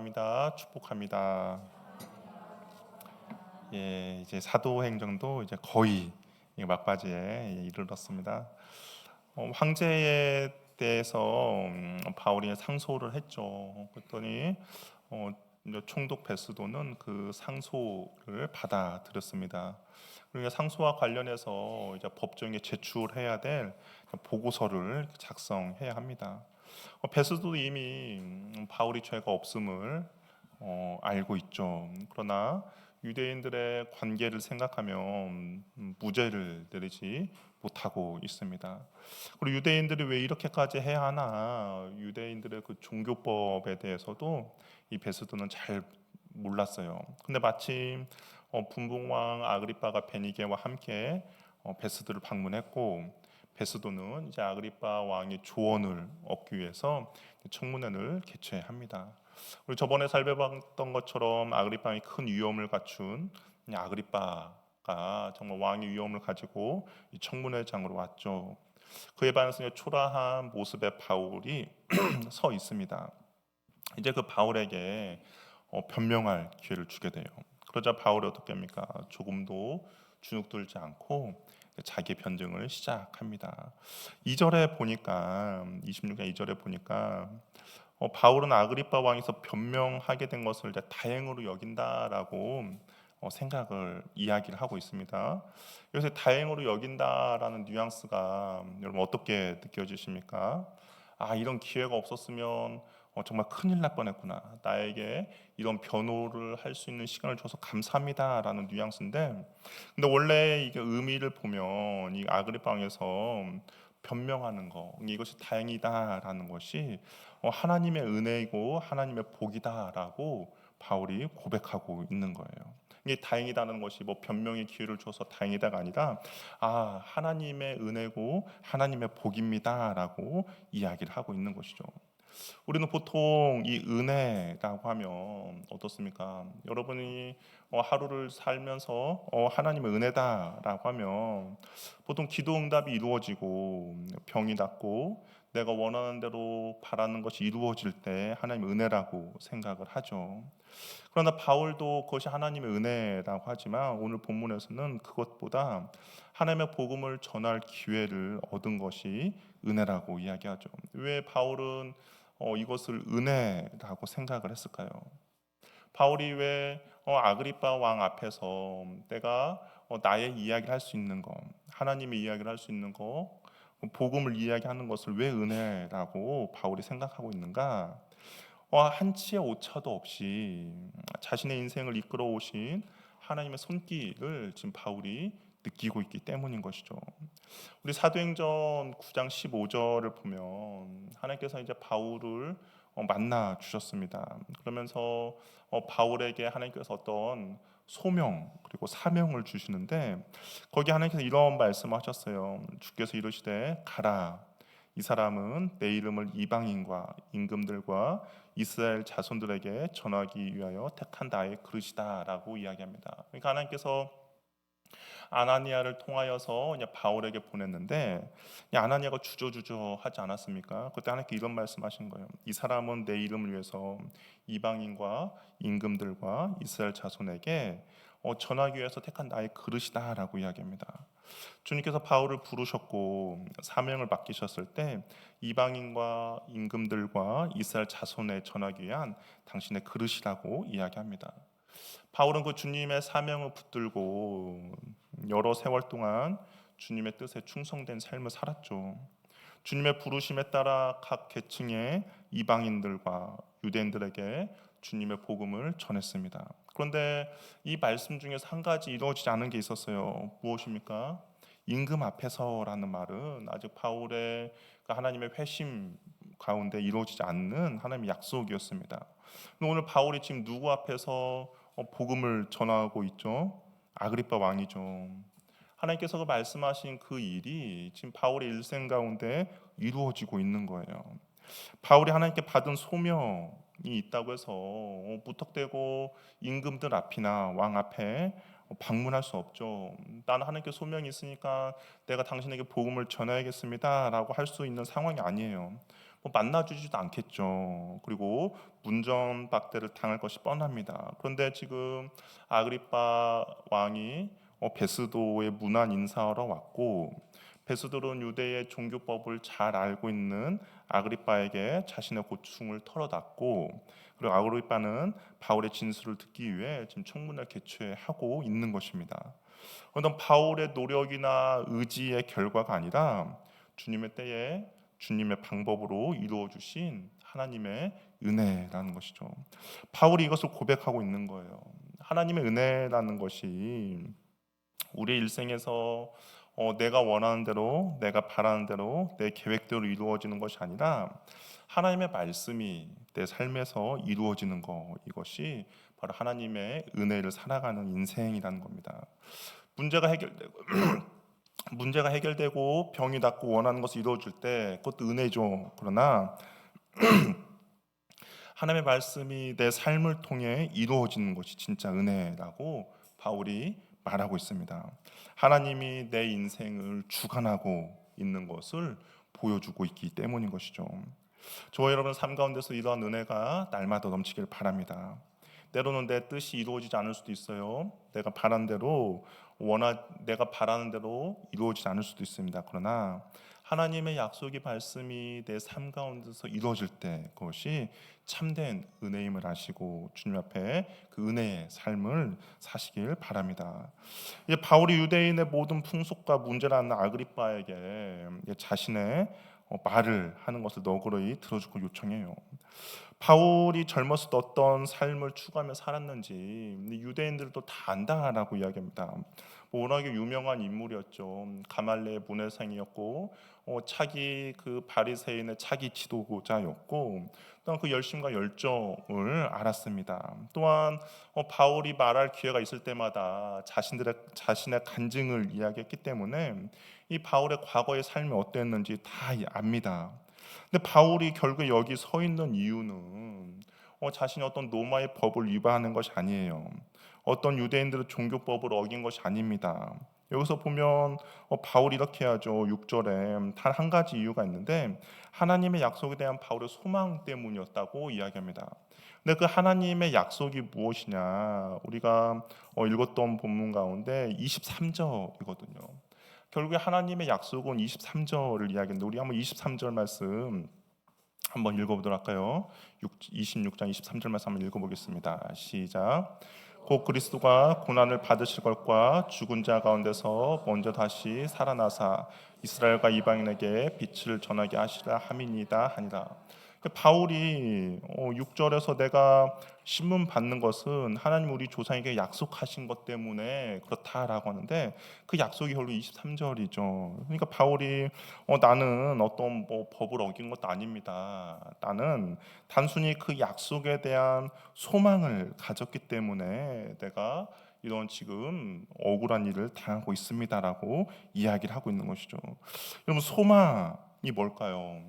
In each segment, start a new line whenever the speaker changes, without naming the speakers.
감사합니다. 축복합니다. 이제 사도행전도 이제 거의 막바지에 이르렀습니다. 황제에 대해서 바울이 상소를 했죠. 그랬더니 이제 총독 베스도는 그 상소를 받아들였습니다. 그리고 상소와 관련해서 이제 법정에 제출해야 될 보고서를 작성해야 합니다. 베스도도 이미 바울이 죄가 없음을 알고 있죠. 그러나 유대인들의 관계를 생각하면 무죄를 내리지 못하고 있습니다. 그리고 유대인들이 왜 이렇게까지 해야 하나? 유대인들의 그 종교법에 대해서도 이 베스도는 잘 몰랐어요. 근데 마침 분봉왕 아그리빠가 베니게와 함께 베스도를 방문했고, 베스도는 이제 아그리빠 왕의 조언을 얻기 위해서 청문회를 개최합니다. 우리 저번에 살펴봤던 것처럼 아그리빠 왕이 큰 위엄을 갖춘 아그리빠가 정말 왕의 위엄을 가지고 이 청문회장으로 왔죠. 그에 반해서 초라한 모습의 바울이 서 있습니다. 이제 그 바울에게 변명할 기회를 주게 돼요. 그러자 바울이 어떻게 합니까? 조금도 주눅들지 않고 자기 변증을 시작합니다. 2절에 보니까 26장 2절에 보니까 바울은 아그리빠 왕에서 변명하게 된 것을 이제 다행으로 여긴다라고 생각을 이야기를 하고 있습니다. 여기서 다행으로 여긴다라는 뉘앙스가 여러분 어떻게 느껴지십니까? 이런 기회가 없었으면 정말 큰일 날 뻔했구나. 나에게 이런 변호를 할 수 있는 시간을 줘서 감사합니다라는 뉘앙스인데, 근데 원래 이게 의미를 보면 이 아그리파 왕에서 변명하는 거, 이것이 다행이다라는 것이 하나님의 은혜이고 하나님의 복이다라고 바울이 고백하고 있는 거예요. 이게 다행이다는 것이 뭐 변명의 기회를 줘서 다행이다가 아니라 하나님의 은혜고 하나님의 복입니다라고 이야기를 하고 있는 것이죠. 우리는 보통 이 은혜라고 하면 어떻습니까? 여러분이 하루를 살면서 하나님의 은혜다라고 하면 보통 기도 응답이 이루어지고 병이 낫고 내가 원하는 대로 바라는 것이 이루어질 때 하나님의 은혜라고 생각을 하죠. 그러나 바울도 그것이 하나님의 은혜라고 하지만 오늘 본문에서는 그것보다 하나님의 복음을 전할 기회를 얻은 것이 은혜라고 이야기하죠. 왜 바울은 이것을 은혜라고 생각을 했을까요? 바울이 왜 아그리빠 왕 앞에서 내가 나의 이야기를 할 수 있는 거, 하나님의 이야기를 할 수 있는 거, 복음을 이야기하는 것을 왜 은혜라고 바울이 생각하고 있는가? 한치의 오차도 없이 자신의 인생을 이끌어 오신 하나님의 손길을 지금 바울이 느끼고 있기 때문인 것이죠. 우리 사도행전 9장 15절을 보면 하나님께서 이제 바울을 만나 주셨습니다. 그러면서 바울에게 하나님께서 어떤 소명 그리고 사명을 주시는데 거기 하나님께서 이런 말씀하셨어요. 주께서 이르시되 가라. 이 사람은 내 이름을 이방인과 임금들과 이스라엘 자손들에게 전하기 위하여 택한 나의 그릇이다라고 이야기합니다. 그러니까 하나님께서 아나니아를 통하여서 이제 바울에게 보냈는데 이 아나니아가 주저주저하지 않았습니까? 그때 하나님께 이런 말씀하신 거예요. 이 사람은 내 이름을 위해서 이방인과 임금들과 이스라엘 자손에게 전하기 위해서 택한 나의 그릇이다라고 이야기합니다. 주님께서 바울을 부르셨고 사명을 맡기셨을 때 이방인과 임금들과 이스라엘 자손에 전하기 위한 당신의 그릇이라고 이야기합니다. 바울은 그 주님의 사명을 붙들고 여러 세월 동안 주님의 뜻에 충성된 삶을 살았죠. 주님의 부르심에 따라 각 계층의 이방인들과 유대인들에게 주님의 복음을 전했습니다. 그런데 이 말씀 중에서 한 가지 이루어지지 않은 게 있었어요. 무엇입니까? 임금 앞에서라는 말은 아직 바울의 하나님의 회심 가운데 이루어지지 않는 하나님의 약속이었습니다. 오늘 바울이 지금 누구 앞에서 복음을 전하고 있죠? 아그리빠 왕이죠. 하나님께서 그 말씀하신 그 일이 지금 바울의 일생 가운데 이루어지고 있는 거예요. 바울이 하나님께 받은 소명이 있다고 해서 무턱대고 임금들 앞이나 왕 앞에 방문할 수 없죠. 나는 하나님께 소명이 있으니까 내가 당신에게 복음을 전해야겠습니다라고 할 수 있는 상황이 아니에요. 뭐 만나주지도 않겠죠. 그리고 문전박대를 당할 것이 뻔합니다. 그런데 지금 아그리파 왕이 베스도의 문안 인사하러 왔고, 베스도는 유대의 종교법을 잘 알고 있는 아그리파에게 자신의 고충을 털어놨고, 그리고 아그리파는 바울의 진술을 듣기 위해 지금 청문회를 개최하고 있는 것입니다. 어떤 바울의 노력이나 의지의 결과가 아니라 주님의 때에 주님의 방법으로 이루어 주신 하나님의 은혜라는 것이죠. 바울이 이것을 고백하고 있는 거예요. 하나님의 은혜라는 것이 우리의 일생에서 내가 원하는 대로, 내가 바라는 대로, 내 계획대로 이루어지는 것이 아니라 하나님의 말씀이 내 삶에서 이루어지는 것, 이것이 바로 하나님의 은혜를 살아가는 인생이라는 겁니다. 문제가 해결되고 문제가 해결되고 병이 낫고 원하는 것을 이루어질 때 그것도 은혜죠. 그러나 하나님의 말씀이 내 삶을 통해 이루어지는 것이 진짜 은혜라고 바울이 말하고 있습니다. 하나님이 내 인생을 주관하고 있는 것을 보여주고 있기 때문인 것이죠. 저와 여러분 삶 가운데서 이러한 은혜가 날마다 넘치길 바랍니다. 때로는 내 뜻이 이루어지지 않을 수도 있어요. 내가 바라는 대로 이루어지지 않을 수도 있습니다. 그러나 하나님의 약속의 말씀이 내 삶 가운데서 이루어질 때 그것이 참된 은혜임을 아시고 주님 앞에 그 은혜의 삶을 사시길 바랍니다. 이제 바울이 유대인의 모든 풍속과 문제라는 아그리빠에게 자신의 말을 하는 것을 너그러이 들어주고 요청해요. 바울이 젊었을 때 어떤 삶을 추구하며 살았는지 유대인들도 다 안다라고 이야기합니다. 워낙에 유명한 인물이었죠. 가말레 문회생이었고 차기 그 바리새인의 차기 지도자였고 또한 그 열심과 열정을 알았습니다. 또한 바울이 말할 기회가 있을 때마다 자신의 간증을 이야기했기 때문에 이 바울의 과거의 삶이 어땠는지 다 압니다. 근데 바울이 결국 여기 서 있는 이유는 자신이 어떤 로마의 법을 위반하는 것이 아니에요. 어떤 유대인들의 종교법을 어긴 것이 아닙니다. 여기서 보면 바울이 이렇게 하죠. 6절에 단 한 가지 이유가 있는데 하나님의 약속에 대한 바울의 소망 때문이었다고 이야기합니다. 근데 그 하나님의 약속이 무엇이냐? 우리가 읽었던 본문 가운데 23절이거든요. 결국에 하나님의 약속은 23절을 이야기하는데 우리 한번 23절 말씀 한번 읽어보도록 할까요? 26장 23절 말씀 한번 읽어보겠습니다. 시작. 곧 그리스도가 고난을 받으실 것과 죽은 자 가운데서 먼저 다시 살아나사 이스라엘과 이방인에게 빛을 전하게 하시라 함이니이다 하니라. 바울이 6절에서 내가 신문 받는 것은 하나님 우리 조상에게 약속하신 것 때문에 그렇다라고 하는데 그 약속이 결국 23절이죠. 그러니까 바울이 나는 어떤 뭐 법을 어긴 것도 아닙니다. 나는 단순히 그 약속에 대한 소망을 가졌기 때문에 내가 이런 지금 억울한 일을 당하고 있습니다라고 이야기를 하고 있는 것이죠. 여러분 소망이 뭘까요?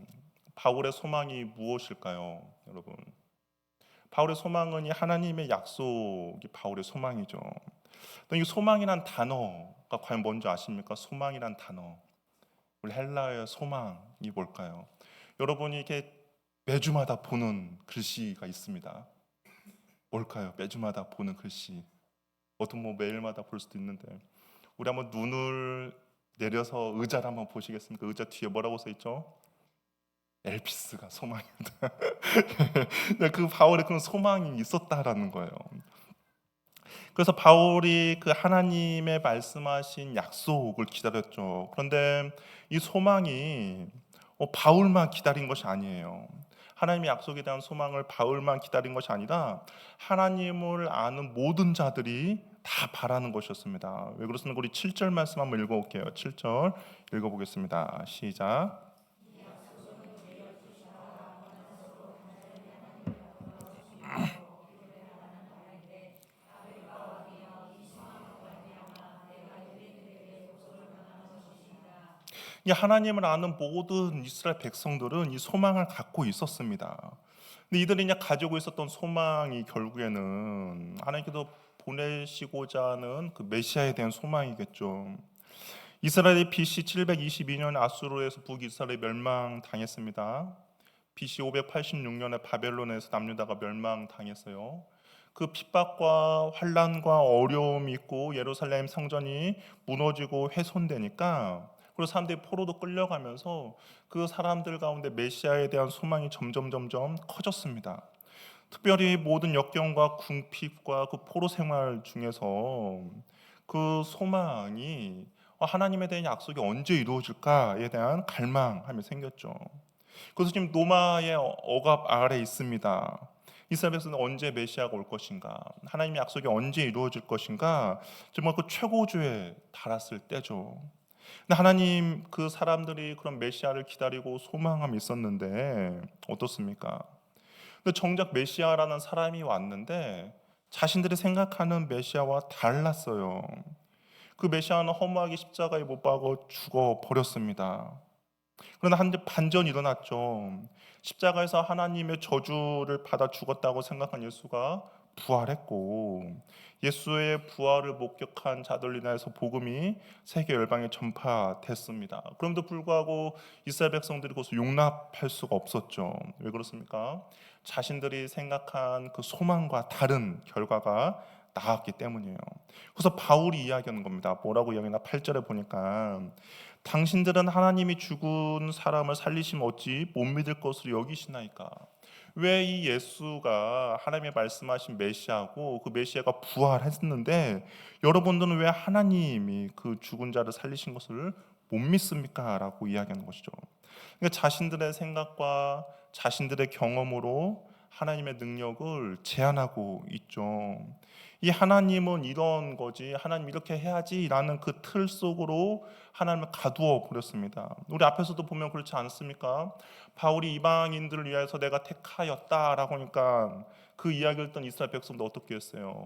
바울의 소망이 무엇일까요, 여러분? 바울의 소망은 이 하나님의 약속이 바울의 소망이죠. 이 소망이란 단어가 과연 뭔지 아십니까? 소망이란 단어. 우리 헬라어의 소망이 뭘까요? 여러분이 이게 매주마다 보는 글씨가 있습니다. 뭘까요? 매주마다 보는 글씨. 어떤 뭐 매일마다 볼 수도 있는데 우리 한번 눈을 내려서 의자를 한번 보시겠습니까? 의자 뒤에 뭐라고 써 있죠? 엘피스가 소망입니다. 그 바울의 그런 소망이 있었다라는 거예요. 그래서 바울이 그 하나님의 말씀하신 약속을 기다렸죠. 그런데 이 소망이 바울만 기다린 것이 아니에요. 하나님의 약속에 대한 소망을 바울만 기다린 것이 아니라 하나님을 아는 모든 자들이 다 바라는 것이었습니다. 왜 그렇습니까? 우리 7절 말씀 한번 읽어볼게요. 7절 읽어보겠습니다. 시작. 이 하나님을 아는 모든 이스라엘 백성들은 이 소망을 갖고 있었습니다. 근데 이들이 이제 가지고 있었던 소망이 결국에는 하나님께서 보내시고자 하는 그 메시아에 대한 소망이겠죠. 이스라엘이 BC 722년 아수르에서 북이스라엘이 멸망당했습니다. BC 586년에 바벨론에서 남유다가 멸망당했어요. 그 핍박과 환란과 어려움이 있고 예루살렘 성전이 무너지고 훼손되니까, 그리고 사람들이 포로도 끌려가면서 그 사람들 가운데 메시아에 대한 소망이 점점 커졌습니다. 특별히 모든 역경과 궁핍과 그 포로 생활 중에서 그 소망이 하나님에 대한 약속이 언제 이루어질까에 대한 갈망함이 생겼죠. 그래서 지금 노마의 억압 아래 있습니다. 이스라엘 백성은 언제 메시아가 올 것인가, 하나님의 약속이 언제 이루어질 것인가, 정말 그 최고조에 달았을 때죠. 근데 하나님, 그 사람들이 그런 메시아를 기다리고 소망함이 있었는데 어떻습니까? 근데 정작 메시아라는 사람이 왔는데 자신들이 생각하는 메시아와 달랐어요. 그 메시아는 허무하게 십자가에 못 박아 죽어 버렸습니다. 그러나 한 반전이 일어났죠. 십자가에서 하나님의 저주를 받아 죽었다고 생각한 예수가 부활했고, 예수의 부활을 목격한 자들로 인해서 복음이 세계 열방에 전파됐습니다. 그럼에도 불구하고 이스라엘 백성들이 그것을 용납할 수가 없었죠. 왜 그렇습니까? 자신들이 생각한 그 소망과 다른 결과가 나왔기 때문이에요. 그래서 바울이 이야기하는 겁니다. 뭐라고 이야기나 8절에 보니까, 당신들은 하나님이 죽은 사람을 살리시면 어찌 못 믿을 것으로 여기시나이까. 왜 이 예수가 하나님의 말씀하신 메시아고 그 메시아가 부활했는데 여러분들은 왜 하나님이 그 죽은 자를 살리신 것을 못 믿습니까? 라고 이야기하는 것이죠. 그러니까 자신들의 생각과 자신들의 경험으로 하나님의 능력을 제한하고 있죠. 이 하나님은 이런 거지, 하나님 이렇게 해야지라는 그 틀 속으로 하나님을 가두어 버렸습니다. 우리 앞에서도 보면 그렇지 않습니까? 바울이 이방인들을 위해서 내가 택하였다라고 하니까 그 이야기를 듣던 이스라엘 백성도 어떻게 했어요?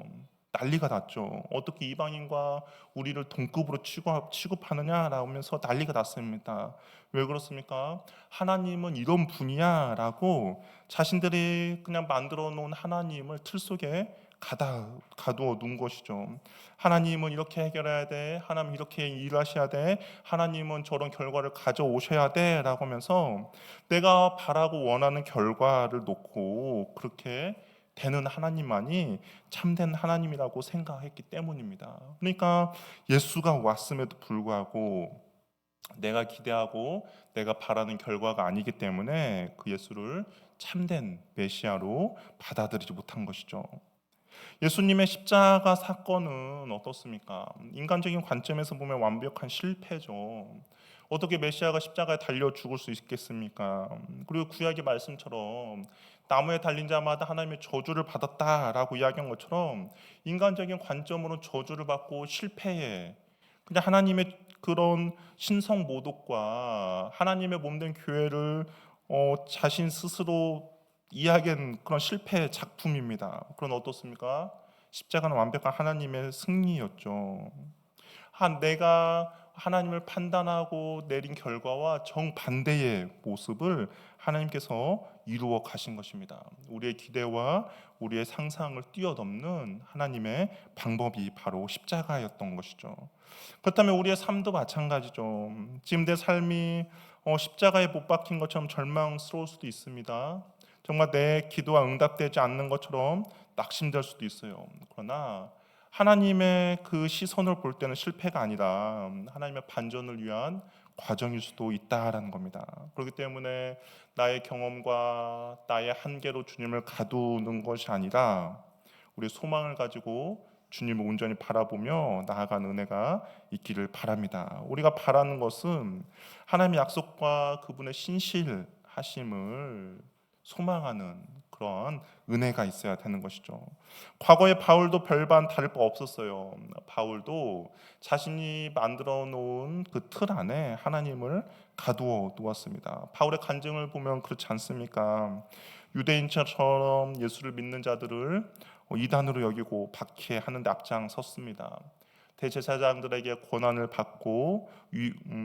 난리가 났죠. 어떻게 이방인과 우리를 동급으로 취급하느냐라고 하면서 난리가 났습니다. 왜 그렇습니까? 하나님은 이런 분이야라고 자신들이 그냥 만들어 놓은 하나님을 틀 속에 가두어 놓은 것이죠. 하나님은 이렇게 해결해야 돼, 하나님 이렇게 일하셔야 돼, 하나님은 저런 결과를 가져오셔야 돼라고 하면서 내가 바라고 원하는 결과를 놓고 그렇게 되는 하나님만이 참된 하나님이라고 생각했기 때문입니다. 그러니까 예수가 왔음에도 불구하고 내가 기대하고 내가 바라는 결과가 아니기 때문에 그 예수를 참된 메시아로 받아들이지 못한 것이죠. 예수님의 십자가 사건은 어떻습니까? 인간적인 관점에서 보면 완벽한 실패죠. 어떻게 메시아가 십자가에 달려 죽을 수 있겠습니까? 그리고 구약의 말씀처럼 나무에 달린 자마다 하나님의 저주를 받았다라고 이야기한 것처럼 인간적인 관점으로 저주를 받고 실패해, 그냥 하나님의 그런 신성 모독과 하나님의 몸된 교회를 자신 스스로 이야기한 그런 실패 작품입니다. 그런 어떻습니까? 십자가는 완벽한 하나님의 승리였죠. 내가 하나님을 판단하고 내린 결과와 정반대의 모습을 하나님께서 이루어 가신 것입니다. 우리의 기대와 우리의 상상을 뛰어넘는 하나님의 방법이 바로 십자가였던 것이죠. 그렇다면 우리의 삶도 마찬가지죠. 지금 내 삶이 십자가에 못 박힌 것처럼 절망스러울 수도 있습니다. 정말 내 기도가 응답되지 않는 것처럼 낙심될 수도 있어요. 그러나 하나님의 그 시선을 볼 때는 실패가 아니라 하나님의 반전을 위한 과정일 수도 있다라는 겁니다. 그렇기 때문에 나의 경험과 나의 한계로 주님을 가두는 것이 아니라 우리 소망을 가지고 주님을 온전히 바라보며 나아가는 은혜가 있기를 바랍니다. 우리가 바라는 것은 하나님의 약속과 그분의 신실하심을 소망하는 그런 은혜가 있어야 되는 것이죠. 과거에 바울도 별반 다를 바 없었어요. 바울도 자신이 만들어 놓은 그 틀 안에 하나님을 가두어 놓았습니다. 바울의 간증을 보면 그렇지 않습니까? 유대인처럼 예수를 믿는 자들을 이단으로 여기고 박해하는 데 앞장섰습니다. 대제사장들에게 권한을 받고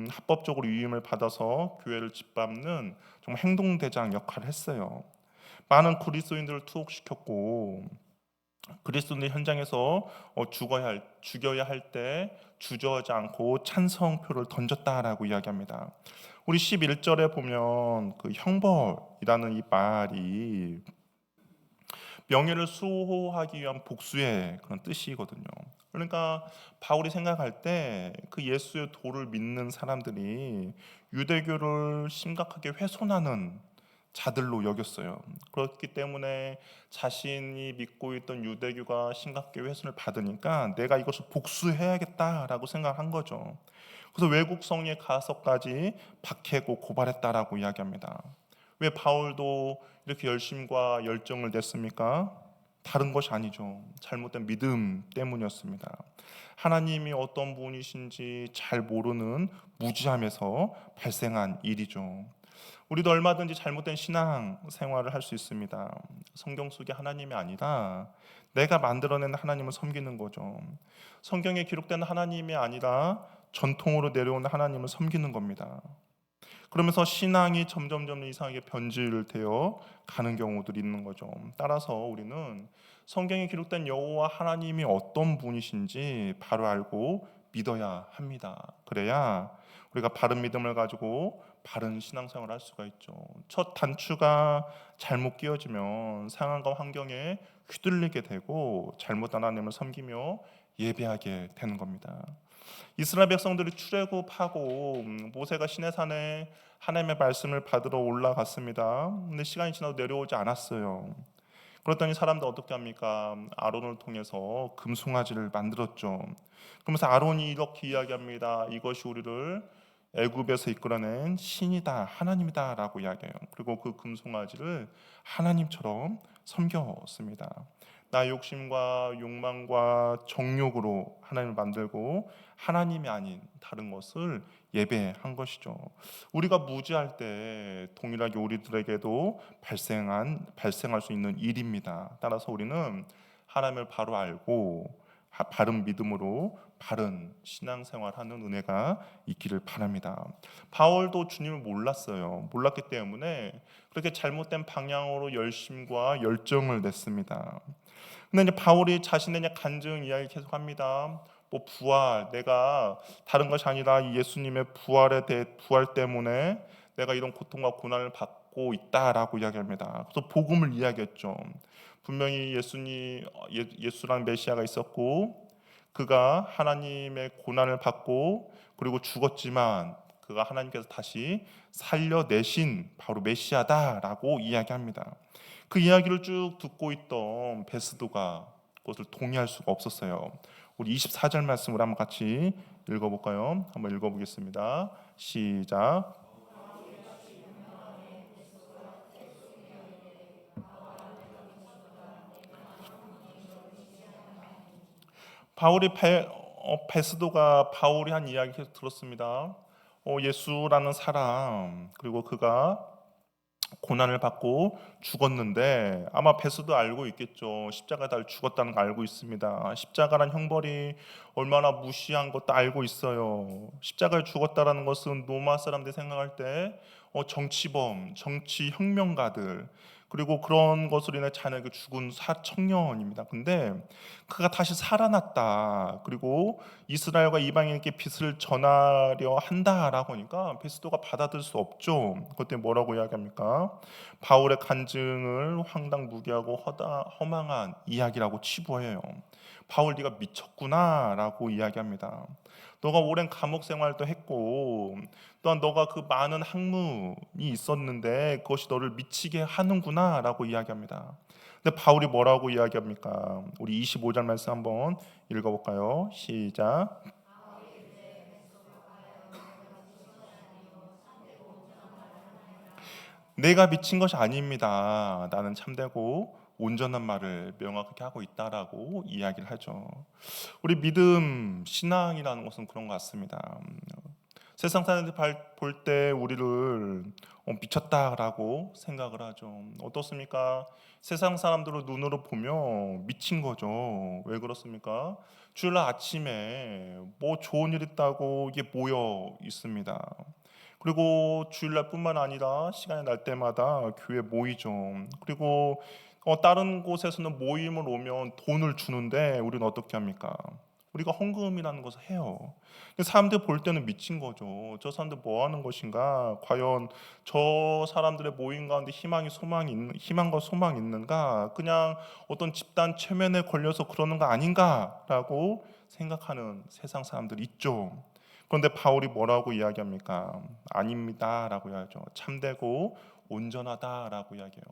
합법적으로 위임을 받아서 교회를 짓밟는 정말 행동대장 역할을 했어요. 많은 그리스도인들을 투옥시켰고 그리스도인의 현장에서 죽여야 할 때 주저하지 않고 찬성표를 던졌다라고 이야기합니다. 우리 11절에 보면 그 형벌이라는 이 말이 명예를 수호하기 위한 복수의 그런 뜻이거든요. 그러니까 바울이 생각할 때 그 예수의 도를 믿는 사람들이 유대교를 심각하게 훼손하는 자들로 여겼어요. 그렇기 때문에 자신이 믿고 있던 유대교가 심각하게 훼손을 받으니까 내가 이것을 복수해야겠다라고 생각한 거죠. 그래서 외국 성에 가서까지 박해고 고발했다라고 이야기합니다. 왜 바울도 이렇게 열심과 열정을 냈습니까? 다른 것이 아니죠. 잘못된 믿음 때문이었습니다. 하나님이 어떤 분이신지 잘 모르는 무지함에서 발생한 일이죠. 우리도 얼마든지 잘못된 신앙 생활을 할 수 있습니다. 성경 속에 하나님이 아니라 내가 만들어낸 하나님을 섬기는 거죠. 성경에 기록된 하나님이 아니라 전통으로 내려온 하나님을 섬기는 겁니다. 그러면서 신앙이 점점점 이상하게 변질되어 가는 경우들이 있는 거죠. 따라서 우리는 성경에 기록된 여호와 하나님이 어떤 분이신지 바로 알고 믿어야 합니다. 그래야 우리가 바른 믿음을 가지고 바른 신앙생활을 할 수가 있죠. 첫 단추가 잘못 끼워지면 상황과 환경에 휘둘리게 되고 잘못 하나님을 섬기며 예배하게 되는 겁니다. 이스라엘 백성들이 출애굽하고 모세가 시내산에 하나님의 말씀을 받으러 올라갔습니다. 근데 시간이 지나도 내려오지 않았어요. 그랬더니 사람들 어떻게 합니까? 아론을 통해서 금송아지를 만들었죠. 그러면서 아론이 이렇게 이야기합니다. 이것이 우리를 애굽에서 이끌어낸 신이다, 하나님이다라고 이야기해요. 그리고 그 금송아지를 하나님처럼 섬겼습니다. 나 욕심과 욕망과 정욕으로 하나님을 만들고 하나님이 아닌 다른 것을 예배한 것이죠. 우리가 무지할 때 동일하게 우리들에게도 발생할 수 있는 일입니다. 따라서 우리는 하나님을 바로 알고 바른 믿음으로 바른 신앙생활하는 은혜가 있기를 바랍니다. 바울도 주님을 몰랐어요. 몰랐기 때문에 그렇게 잘못된 방향으로 열심과 열정을 냈습니다. 근데 이제 바울이 자신의 간증 이야기 계속합니다. 뭐 부활, 내가 다른 것이 아니라 이 예수님의 부활 때문에 내가 이런 고통과 고난을 받고 있다라고 이야기합니다. 그래서 복음을 이야기했죠. 분명히 예수라는 메시아가 있었고 그가 하나님의 고난을 받고 그리고 죽었지만 그가 하나님께서 다시 살려내신 바로 메시아다라고 이야기합니다. 그 이야기를 쭉 듣고 있던 베스도가 그것을 동의할 수가 없었어요. 우리 24절 말씀을 한번 같이 읽어볼까요? 한번 읽어보겠습니다. 시작. 베스도가 바울이 한 이야기 계속 들었습니다. 예수라는 사람 그리고 그가 고난을 받고 죽었는데 아마 베스도 알고 있겠죠. 십자가에 달려 죽었다는 거 알고 있습니다. 십자가란 형벌이 얼마나 무시한 것도 알고 있어요. 십자가에 죽었다라는 것은 로마 사람들이 생각할 때 정치범, 정치 혁명가들 그리고 그런 것으로 인해 자녀에게 죽은 청년입니다. 근데 그가 다시 살아났다. 그리고 이스라엘과 이방인에게 빛을 전하려 한다라고 하니까 베스도가 받아들일 수 없죠. 그것 때문에 뭐라고 이야기합니까? 바울의 간증을 황당무계하고 허망한 이야기라고 치부해요. 바울 네가 미쳤구나라고 이야기합니다. 너가 오랜 감옥 생활도 했고 또한 너가 그 많은 학문이 있었는데 그것이 너를 미치게 하는구나라고 이야기합니다. 근데 바울이 뭐라고 이야기합니까? 우리 25절 말씀 한번 읽어볼까요? 시작. 내가 미친 것이 아닙니다. 나는 참되고 온전한 말을 명확하게 하고 있다라고 이야기를 하죠. 우리 믿음, 신앙이라는 것은 그런 것 같습니다. 세상 사람들이 볼 때 우리를 미쳤다라고 생각을 하죠. 어떻습니까? 세상 사람들을 눈으로 보면 미친 거죠. 왜 그렇습니까? 주일날 아침에 뭐 좋은 일 있다고 이게 모여 있습니다. 그리고 주일날뿐만 아니라 시간이 날 때마다 교회 모이죠. 그리고 다른 곳에서는 모임을 오면 돈을 주는데 우리는 어떻게 합니까? 우리가 헌금이라는 것을 해요. 근데 사람들 볼 때는 미친 거죠. 저 사람들 뭐 하는 것인가? 과연 저 사람들의 모임 가운데 희망과 소망이 있는가? 그냥 어떤 집단 최면에 걸려서 그러는 거 아닌가라고 생각하는 세상 사람들이 있죠. 그런데 바울이 뭐라고 이야기합니까? 아닙니다라고 이야기하죠. 참되고 온전하다라고 이야기해요.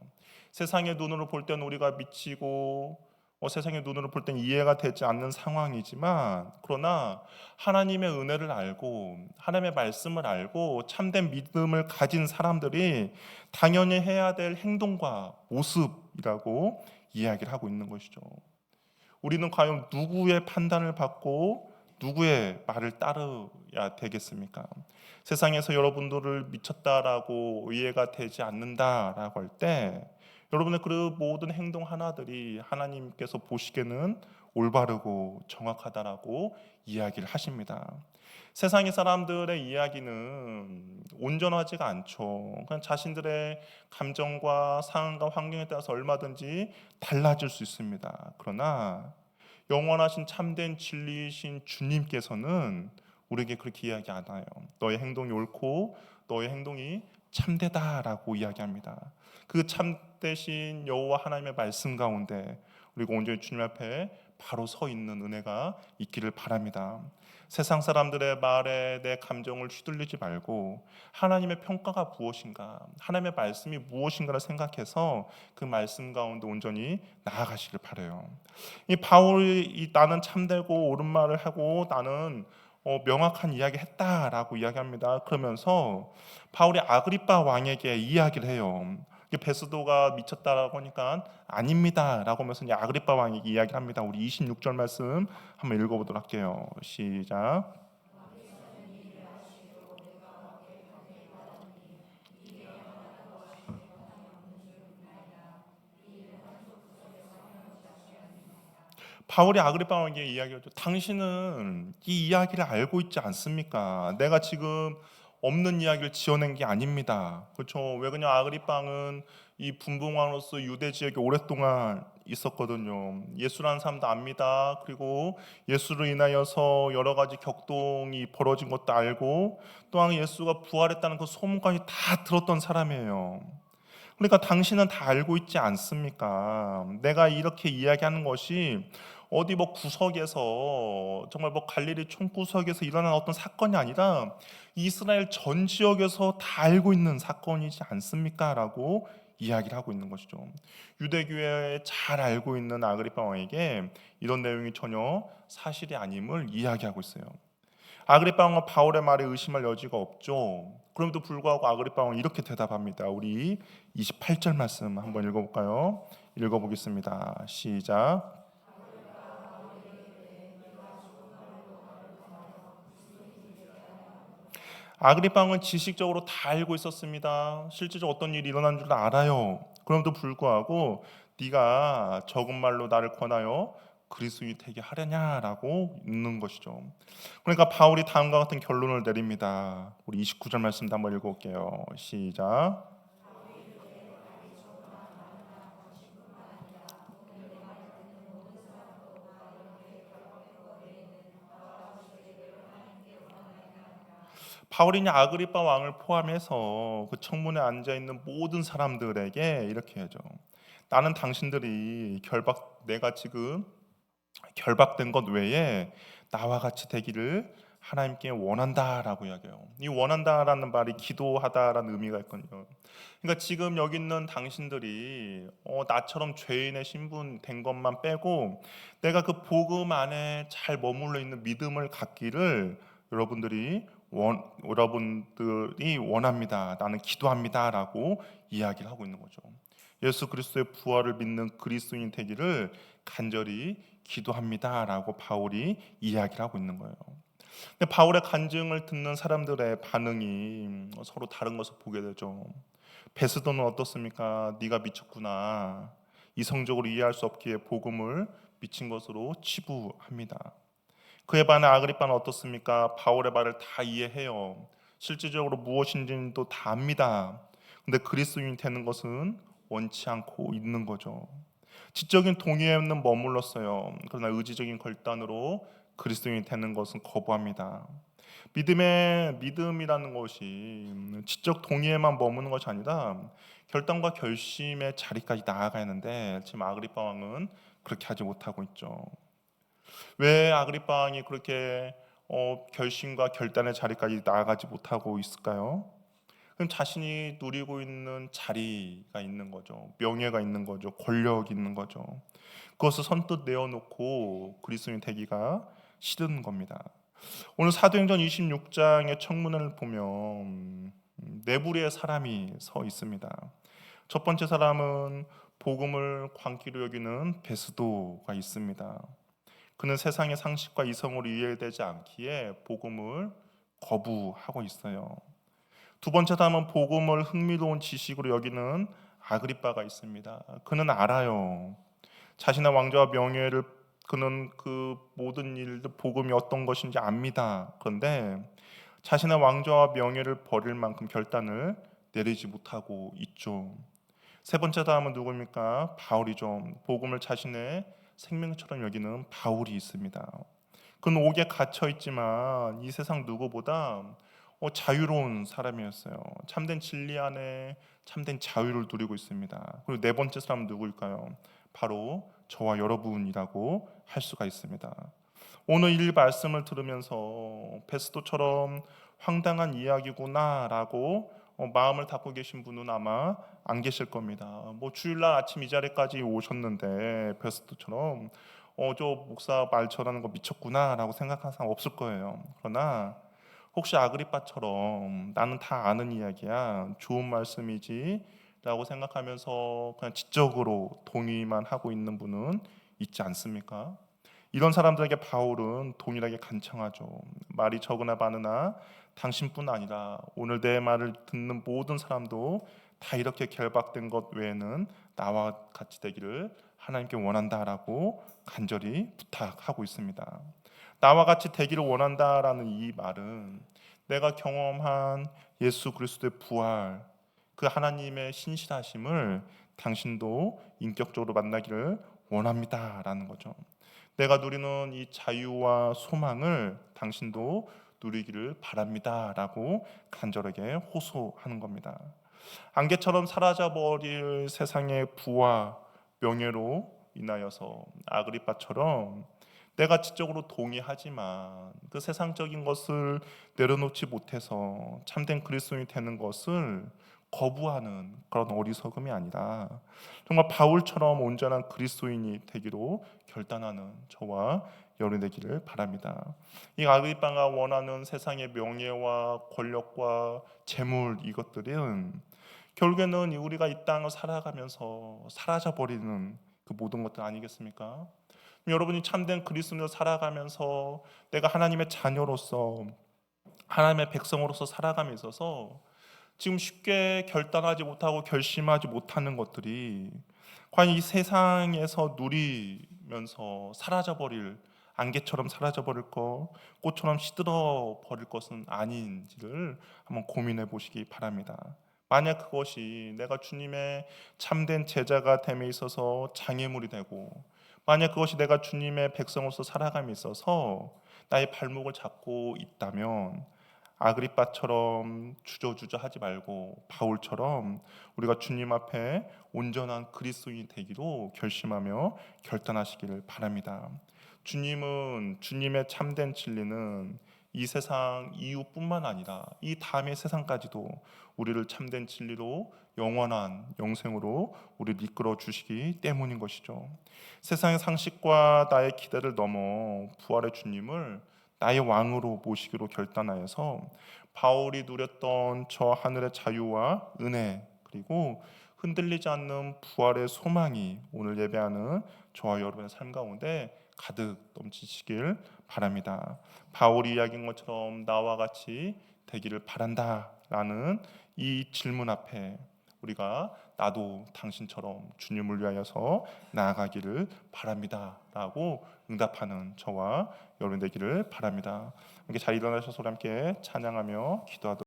세상의 눈으로 볼 때는 우리가 미치고 세상의 눈으로 볼 때는 이해가 되지 않는 상황이지만, 그러나 하나님의 은혜를 알고 하나님의 말씀을 알고 참된 믿음을 가진 사람들이 당연히 해야 될 행동과 모습이라고 이야기를 하고 있는 것이죠. 우리는 과연 누구의 판단을 받고 누구의 말을 따르야 되겠습니까? 세상에서 여러분들을 미쳤다라고 이해가 되지 않는다라고 할 때 여러분의 그 모든 행동 하나들이 하나님께서 보시기에는 올바르고 정확하다라고 이야기를 하십니다. 세상의 사람들의 이야기는 온전하지가 않죠. 그냥 자신들의 감정과 상황과 환경에 따라서 얼마든지 달라질 수 있습니다. 그러나 영원하신 참된 진리이신 주님께서는 우리에게 그렇게 이야기 안 해요. 너의 행동이 옳고 너의 행동이 참되다라고 이야기합니다. 그 참되신 여호와 하나님의 말씀 가운데 우리가 온전히 주님 앞에 바로 서 있는 은혜가 있기를 바랍니다. 세상 사람들의 말에 내 감정을 휘둘리지 말고 하나님의 평가가 무엇인가, 하나님의 말씀이 무엇인가를 생각해서 그 말씀 가운데 온전히 나아가시길 바라요. 이 바울이 나는 참되고 옳은 말을 하고 나는 명확한 이야기 했다라고 이야기합니다. 그러면서 바울이 아그리빠 왕에게 이야기를 해요. 베스도가 미쳤다라고 하니까 아닙니다라고 하면서 이제 아그리빠 왕에게 이야기를 합니다. 우리 26절 말씀 한번 읽어보도록 할게요. 시작. 바울이 아그리파 왕에게 이야기하죠. 당신은 이 이야기를 알고 있지 않습니까? 내가 지금 없는 이야기를 지어낸 게 아닙니다. 그렇죠? 왜 그냥 아그리파 왕은 이 분봉왕으로서 유대 지역에 오랫동안 있었거든요. 예수라는 사람도 압니다. 그리고 예수로 인하여서 여러 가지 격동이 벌어진 것도 알고 또한 예수가 부활했다는 그 소문까지 다 들었던 사람이에요. 그러니까 당신은 다 알고 있지 않습니까? 내가 이렇게 이야기하는 것이 어디 뭐 구석에서 정말 뭐 갈릴리 총구석에서 일어난 어떤 사건이 아니라 이스라엘 전 지역에서 다 알고 있는 사건이지 않습니까? 라고 이야기를 하고 있는 것이죠. 유대교회에 잘 알고 있는 아그리파 왕에게 이런 내용이 전혀 사실이 아님을 이야기하고 있어요. 아그리파 왕은 바울의 말에 의심할 여지가 없죠. 그럼에도 불구하고 아그리파 왕은 이렇게 대답합니다. 우리 28절 말씀 한번 읽어볼까요? 읽어보겠습니다. 시작. 아그리파 왕은 지식적으로 다 알고 있었습니다. 실제적으로 어떤 일이 일어난 줄 알아요. 그럼에도 불구하고 네가 적은 말로 나를 권하여 그리스도인이 되게 하려냐라고 묻는 것이죠. 그러니까 바울이 다음과 같은 결론을 내립니다. 우리 29절 말씀도 한번 읽어볼게요. 시작. 바울이 아그리파 왕을 포함해서 그 청문회에 앉아 있는 모든 사람들에게 이렇게 하죠. 나는 당신들이 내가 지금 결박된 것 외에 나와 같이 되기를 하나님께 원한다라고 이야기해요. 이 원한다라는 말이 기도하다라는 의미가 있거든요. 그러니까 지금 여기 있는 당신들이 나처럼 죄인의 신분 된 것만 빼고 내가 그 복음 안에 잘 머물러 있는 믿음을 갖기를 여러분들이 원합니다. 나는 기도합니다라고 이야기를 하고 있는 거죠. 예수 그리스도의 부활을 믿는 그리스도인 되기를 간절히 기도합니다라고 바울이 이야기를 하고 있는 거예요. 근데 바울의 간증을 듣는 사람들의 반응이 서로 다른 것을 보게 되죠. 베스도는 어떻습니까? 네가 미쳤구나. 이성적으로 이해할 수 없기에 복음을 미친 것으로 치부합니다. 그에 반해 아그리빠는 어떻습니까? 바울의 말을 다 이해해요. 실질적으로 무엇인지도 다 압니다. 근데 그리스도인이 되는 것은 원치 않고 있는 거죠. 지적인 동의에는 머물렀어요. 그러나 의지적인 결단으로 그리스도인이 되는 것은 거부합니다. 믿음이라는 것이 지적 동의에만 머무는 것이 아니라 결단과 결심의 자리까지 나아가야 하는데 지금 아그리파 왕은 그렇게 하지 못하고 있죠. 왜 아그리파 왕이 그렇게 결심과 결단의 자리까지 나아가지 못하고 있을까요? 그럼 자신이 누리고 있는 자리가 있는 거죠. 명예가 있는 거죠. 권력이 있는 거죠. 그것을 선뜻 내어놓고 그리스도인 되기가 싫은 겁니다. 오늘 사도행전 26장의 청문회를 보면 네 부류의 사람이 서 있습니다. 첫 번째 사람은 복음을 광기로 여기는 베스도가 있습니다. 그는 세상의 상식과 이성으로 이해되지 않기에 복음을 거부하고 있어요. 두 번째 사람은 복음을 흥미로운 지식으로 여기는 아그리빠가 있습니다. 그는 알아요. 자신의 왕좌와 명예를 그는 그 모든 일들 복음이 어떤 것인지 압니다. 그런데 자신의 왕좌와 명예를 버릴 만큼 결단을 내리지 못하고 있죠. 세 번째 사람은 누구입니까? 바울이죠. 복음을 자신의 생명처럼 여기는 바울이 있습니다. 그는 옥에 갇혀 있지만 이 세상 누구보다 자유로운 사람이었어요. 참된 진리 안에 참된 자유를 누리고 있습니다. 그리고 네 번째 사람은 누구일까요? 바로 저와 여러분이라고 할 수가 있습니다. 오늘 이 말씀을 들으면서 베스도처럼 황당한 이야기구나라고 마음을 닫고 계신 분은 아마 안 계실 겁니다. 뭐 주일날 아침 이 자리까지 오셨는데 베스도처럼 저 목사 말 전하는 거 미쳤구나라고 생각하는 사람 없을 거예요. 그러나 혹시 아그리빠처럼 나는 다 아는 이야기야, 좋은 말씀이지 라고 생각하면서 그냥 지적으로 동의만 하고 있는 분은 있지 않습니까? 이런 사람들에게 바울은 동일하게 간청하죠. 말이 적으나 많으나 당신뿐 아니라 오늘 내 말을 듣는 모든 사람도 다 이렇게 결박된 것 외에는 나와 같이 되기를 하나님께 원한다라고 간절히 부탁하고 있습니다. 나와 같이 되기를 원한다라는 이 말은 내가 경험한 예수 그리스도의 부활, 그 하나님의 신실하심을 당신도 인격적으로 만나기를 원합니다라는 거죠. 내가 누리는 이 자유와 소망을 당신도 누리기를 바랍니다라고 간절하게 호소하는 겁니다. 안개처럼 사라져버릴 세상의 부와 명예로 인하여서 아그리빠처럼 내가 지적으로 동의하지만 그 세상적인 것을 내려놓지 못해서 참된 그리스도인이 되는 것을 거부하는 그런 어리석음이 아니라 정말 바울처럼 온전한 그리스도인이 되기로 결단하는 저와 여러분이 되기를 바랍니다. 이 아그리빠가 원하는 세상의 명예와 권력과 재물, 이것들은 결국에는 우리가 이 땅을 살아가면서 사라져버리는 그 모든 것들 아니겠습니까? 여러분이 참된 그리스도인으로 살아가면서 내가 하나님의 자녀로서 하나님의 백성으로서 살아감에 있어서 지금 쉽게 결단하지 못하고 결심하지 못하는 것들이 과연 이 세상에서 누리면서 사라져버릴, 안개처럼 사라져버릴 것, 꽃처럼 시들어버릴 것은 아닌지를 한번 고민해 보시기 바랍니다. 만약 그것이 내가 주님의 참된 제자가 됨에 있어서 장애물이 되고, 만약 그것이 내가 주님의 백성으로서 살아감에 있어서 나의 발목을 잡고 있다면 아그리빠처럼 주저주저 하지 말고 바울처럼 우리가 주님 앞에 온전한 그리스도인이 되기로 결심하며 결단하시기를 바랍니다. 주님은, 주님의 참된 진리는 이 세상 이후뿐만 아니라 이 다음의 세상까지도 우리를 참된 진리로 영원한 영생으로 우리를 이끌어 주시기 때문인 것이죠. 세상의 상식과 나의 기대를 넘어 부활의 주님을 나의 왕으로 모시기로 결단하여서 바울이 누렸던 저 하늘의 자유와 은혜, 그리고 흔들리지 않는 부활의 소망이 오늘 예배하는 저와 여러분의 삶 가운데 가득 넘치시길 바랍니다. 바울이 이야기한 것처럼 나와 같이 되기를 바란다라는 이 질문 앞에 우리가 나도 당신처럼 주님을 위하여서 나아가기를 바랍니다라고 응답하는 저와 여러분 되기를 바랍니다. 함께 잘 일어나셔서 우리 함께 찬양하며 기도하도록